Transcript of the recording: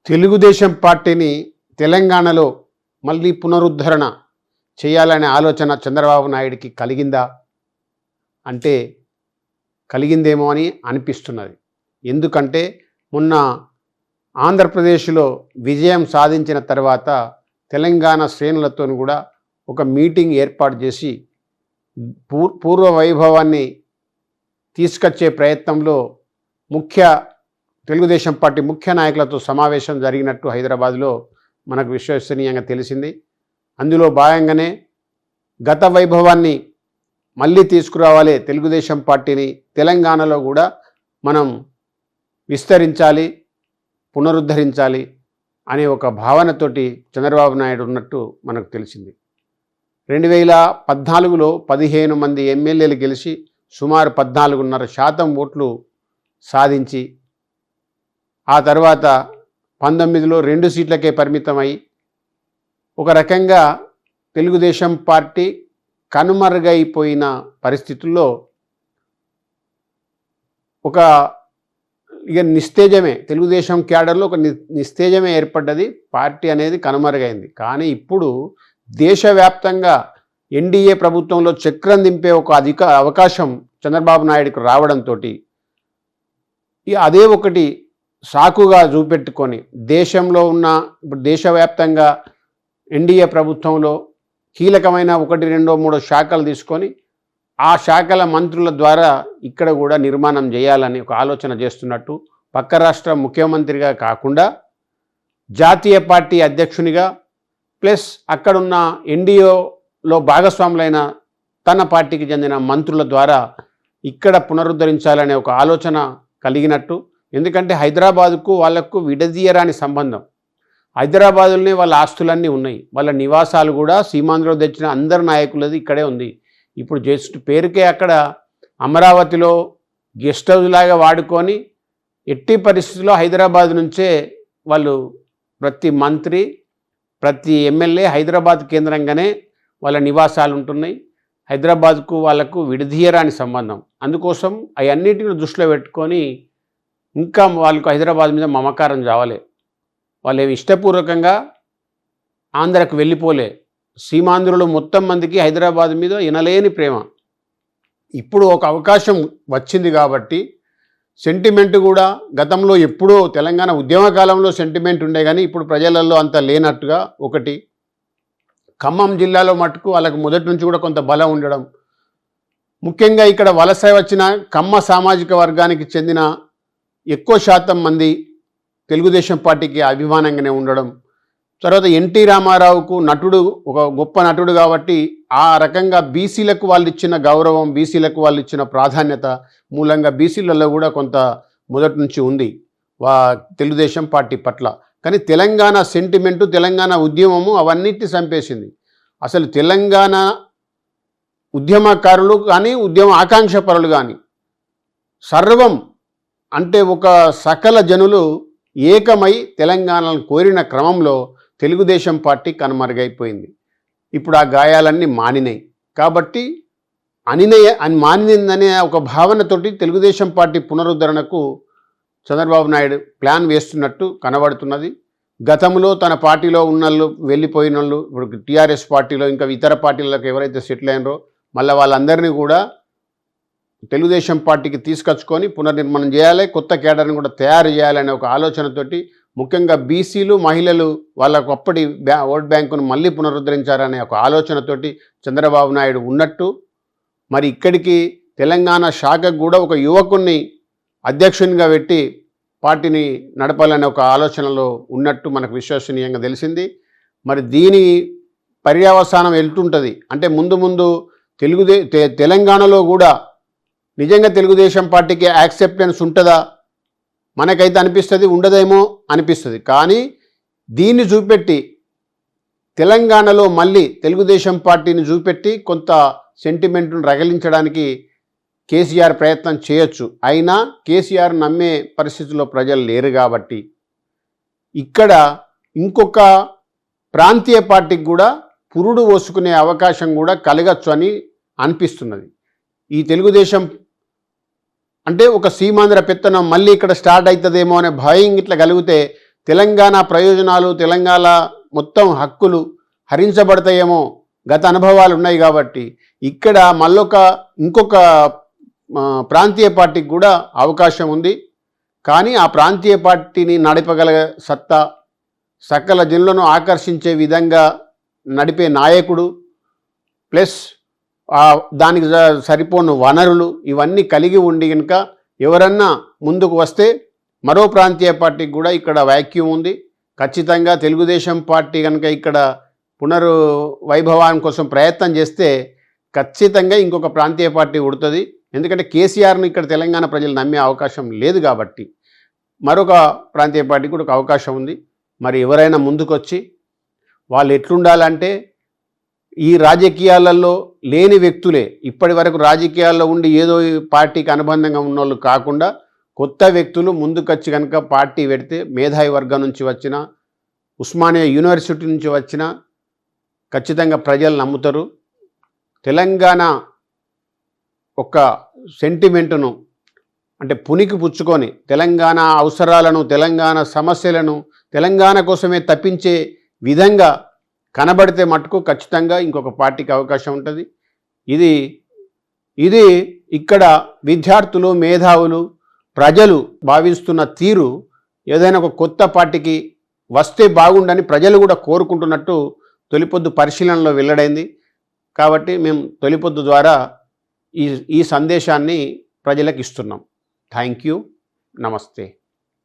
తెలుగుదేశం పార్టీని తెలంగాణలో మళ్ళీ పునరుద్ధరణ చేయాలనే ఆలోచన చంద్రబాబు నాయుడికి కలిగిందా అంటే కలిగిందేమో అని అనిపిస్తున్నది. ఎందుకంటే మొన్న ఆంధ్రప్రదేశ్లో విజయం సాధించిన తర్వాత తెలంగాణ శ్రేణులతో కూడా ఒక మీటింగ్ ఏర్పాటు చేసి పూర్వ వైభవాన్ని తీసుకొచ్చే ప్రయత్నంలో తెలుగుదేశం పార్టీ ముఖ్య నాయకులతో సమావేశం జరిగినట్టు హైదరాబాద్లో మనకు విశ్వసనీయంగా తెలిసింది. అందులో భాగంగానే గత వైభవాన్ని మళ్ళీ తీసుకురావాలి, తెలుగుదేశం పార్టీని తెలంగాణలో కూడా మనం విస్తరించాలి, పునరుద్ధరించాలి అనే ఒక భావనతోటి చంద్రబాబు నాయుడు ఉన్నట్టు మనకు తెలిసింది. 2014లో 15 మంది ఎమ్మెల్యేలు గెలిచి సుమారు 14.5% ఓట్లు సాధించి ఆ తర్వాత 19లో 2 సీట్లకే పరిమితమై ఒక రకంగా తెలుగుదేశం పార్టీ కనుమరుగైపోయిన పరిస్థితుల్లో ఇక నిస్తేజమే, తెలుగుదేశం క్యాడర్లో ఒక నిస్తేజమే ఏర్పడ్డది. పార్టీ అనేది కనుమరుగైంది. కానీ ఇప్పుడు దేశవ్యాప్తంగా ఎన్డీఏ ప్రభుత్వంలో చక్రం దింపే ఒక అవకాశం చంద్రబాబు నాయుడుకు రావడంతో అదే ఒకటి సాకుగా చూపెట్టుకొని దేశంలో ఉన్న ఇప్పుడు దేశవ్యాప్తంగా ఎన్డీఏ ప్రభుత్వంలో కీలకమైన 1, 2, 3 శాఖలు తీసుకొని ఆ శాఖల మంత్రుల ద్వారా ఇక్కడ కూడా నిర్మాణం చేయాలని ఒక ఆలోచన చేస్తున్నట్టు, పక్క రాష్ట్ర ముఖ్యమంత్రిగా కాకుండా జాతీయ పార్టీ అధ్యక్షునిగా ప్లస్ అక్కడున్న ఎన్డీఏలో భాగస్వాములైన తన పార్టీకి చెందిన మంత్రుల ద్వారా ఇక్కడ పునరుద్ధరించాలనే ఒక ఆలోచన కలిగినట్టు. ఎందుకంటే హైదరాబాదుకు వాళ్లకు విడదీయరాని సంబంధం. హైదరాబాదులోనే వాళ్ళ ఆస్తులన్నీ ఉన్నాయి, వాళ్ళ నివాసాలు కూడా సీమాంధ్రలో తెచ్చిన అందరి నాయకులది ఇక్కడే ఉంది. ఇప్పుడు జస్ట్ పేరుకే అక్కడ అమరావతిలో గెస్ట్ హౌస్ లాగా వాడుకొని ఎట్టి పరిస్థితుల్లో హైదరాబాద్ నుంచే వాళ్ళు ప్రతి మంత్రి ప్రతి ఎమ్మెల్యే హైదరాబాద్ కేంద్రంగానే వాళ్ళ నివాసాలు ఉంటున్నాయి. హైదరాబాద్కు వాళ్ళకు విడదీయరాని సంబంధం. అందుకోసం అవన్నిటిని దృష్టిలో పెట్టుకొని ఇంకా వాళ్ళకు హైదరాబాద్ మీద మమకారం చావలే. వాళ్ళు ఏమి ఇష్టపూర్వకంగా ఆంధ్రకు వెళ్ళిపోలే. సీమాంధ్రులు మొత్తం మందికి హైదరాబాద్ మీద వినలేని ప్రేమ. ఇప్పుడు ఒక అవకాశం వచ్చింది కాబట్టి సెంటిమెంట్ కూడా గతంలో ఎప్పుడో తెలంగాణ ఉద్యమ కాలంలో సెంటిమెంట్ ఉండే కానీ ఇప్పుడు ప్రజలలో అంత లేనట్టుగా ఒకటి. ఖమ్మం జిల్లాలో మటుకు వాళ్ళకు మొదటి నుంచి కూడా కొంత బలం ఉండడం, ముఖ్యంగా ఇక్కడ వలస వచ్చిన కమ్మ సామాజిక వర్గానికి చెందిన ఎక్కువ శాతం మంది తెలుగుదేశం పార్టీకి అభిమానంగానే ఉండడం, తర్వాత ఎన్టీ రామారావుకు నటుడు, ఒక గొప్ప నటుడు కాబట్టి ఆ రకంగా బీసీలకు వాళ్ళు ఇచ్చిన గౌరవం, బీసీలకు వాళ్ళు ఇచ్చిన ప్రాధాన్యత మూలంగా బీసీలలో కూడా కొంత మొదటి నుంచి ఉంది తెలుగుదేశం పార్టీ పట్ల. కానీ తెలంగాణ సెంటిమెంటు, తెలంగాణ ఉద్యమము అవన్నిటిని చంపేసింది. అసలు తెలంగాణ ఉద్యమకారులు కానీ ఉద్యమ ఆకాంక్షపరులు కానీ సర్వం అంటే ఒక సకల జనులు ఏకమై తెలంగాణను కోరిన క్రమంలో తెలుగుదేశం పార్టీ కనుమరుగైపోయింది. ఇప్పుడు ఆ గాయాలన్నీ మానినాయి కాబట్టి మానిందనే ఒక భావనతోటి తెలుగుదేశం పార్టీ పునరుద్ధరణకు చంద్రబాబు నాయుడు ప్లాన్ వేస్తున్నట్టు కనబడుతున్నది. గతంలో తన పార్టీలో ఉన్నళ్ళు వెళ్ళిపోయిన వాళ్ళు ఇప్పుడు టీఆర్ఎస్ పార్టీలో ఇంకా ఇతర పార్టీలకు ఎవరైతే సెటిల్ అయినారో మళ్ళీ వాళ్ళందరినీ కూడా తెలుగుదేశం పార్టీకి తీసుకొచ్చుకొని పునర్నిర్మాణం చేయాలి, కొత్త కేడర్ని కూడా తయారు చేయాలనే ఒక ఆలోచనతోటి ముఖ్యంగా బీసీలు, మహిళలు వాళ్ళకు అప్పటి ఓట్ బ్యాంకును మళ్ళీ పునరుద్ధరించాలనే ఒక ఆలోచనతోటి చంద్రబాబు నాయుడు ఉన్నట్టు. మరి ఇక్కడికి తెలంగాణ శాఖకు కూడా ఒక యువకుణ్ణి అధ్యక్షునిగా పెట్టి పార్టీని నడపాలనే ఒక ఆలోచనలో ఉన్నట్టు మనకు విశ్వసనీయంగా తెలిసింది. మరి దీని పర్యవసానం వెళ్తుంటుంది అంటే ముందు తెలంగాణలో కూడా నిజంగా తెలుగుదేశం పార్టీకి యాక్సెప్టెన్స్ ఉంటుందా మనకైతే అనిపిస్తుంది, ఉండదేమో అనిపిస్తుంది. కానీ దీన్ని చూపెట్టి తెలంగాణలో మళ్ళీ తెలుగుదేశం పార్టీని చూపెట్టి కొంత సెంటిమెంట్ను రగిలించడానికి కేసీఆర్ ప్రయత్నం చేయొచ్చు. అయినా కేసీఆర్ నమ్మే పరిస్థితుల్లో ప్రజలు లేరు కాబట్టి ఇక్కడ ఇంకొక ప్రాంతీయ పార్టీకి కూడా పురుడు పోసుకునే అవకాశం కూడా కలగచ్చు అని అనిపిస్తున్నది. ఈ తెలుగుదేశం అంటే ఒక సీమాంధ్ర పెత్తనం మళ్ళీ ఇక్కడ స్టార్ట్ అవుతుందేమో అనే భయం ఇట్లా కలిగితే తెలంగాణ ప్రయోజనాలు, తెలంగాణ మొత్తం హక్కులు హరించబడతాయేమో గత అనుభవాలు ఉన్నాయి కాబట్టి ఇక్కడ ఇంకొక ప్రాంతీయ పార్టీకి కూడా అవకాశం ఉంది. కానీ ఆ ప్రాంతీయ పార్టీని నడపగల సత్తా, సకల జనులను ఆకర్షించే విధంగా నడిపే నాయకుడు, ప్లస్ దానికి సరిపోను వనరులు ఇవన్నీ కలిగి ఉండి కనుక ఎవరన్నా ముందుకు వస్తే మరో ప్రాంతీయ పార్టీకి కూడా ఇక్కడ వాక్యూమ్ ఉంది. ఖచ్చితంగా తెలుగుదేశం పార్టీ కనుక ఇక్కడ వైభవాన్ని కోసం ప్రయత్నం చేస్తే ఖచ్చితంగా ఇంకొక ప్రాంతీయ పార్టీ ఉడుతుంది. ఎందుకంటే కేసీఆర్ను ఇక్కడ తెలంగాణ ప్రజలు నమ్మే అవకాశం లేదు కాబట్టి మరొక ప్రాంతీయ పార్టీకి కూడా ఒక అవకాశం ఉంది. మరి ఎవరైనా ముందుకొచ్చి వాళ్ళు ఎట్లుండాలంటే ఈ రాజకీయాలలో లేని వ్యక్తులే, ఇప్పటి వరకు రాజకీయాల్లో ఉండి ఏదో పార్టీకి అనుబంధంగా ఉన్నోళ్ళు కాకుండా కొత్త వ్యక్తులు ముందుకొచ్చి కనుక పార్టీ పెడితే మేధావి వర్గం నుంచి వచ్చిన, ఉస్మానియా యూనివర్సిటీ నుంచి వచ్చిన ఖచ్చితంగా ప్రజలు నమ్ముతారు. తెలంగాణ ఒక సెంటిమెంటును అంటే పునికి పుచ్చుకొని తెలంగాణ అవసరాలను, తెలంగాణ సమస్యలను తెలంగాణ కోసమే తప్పించే విధంగా కనబడితే మటుకు ఖచ్చితంగా ఇంకొక పార్టీకి అవకాశం ఉంటుంది. ఇది ఇక్కడ విద్యార్థులు, మేధావులు, ప్రజలు భావిస్తున్న తీరు ఏదైనా ఒక కొత్త పార్టీకి వస్తే బాగుండని ప్రజలు కూడా కోరుకుంటున్నట్టు తొలిపొద్దు పరిశీలనలో వెల్లడైంది. కాబట్టి మేము తొలిపొద్దు ద్వారా ఈ సందేశాన్ని ప్రజలకు ఇస్తున్నాం. Thank you. నమస్తే.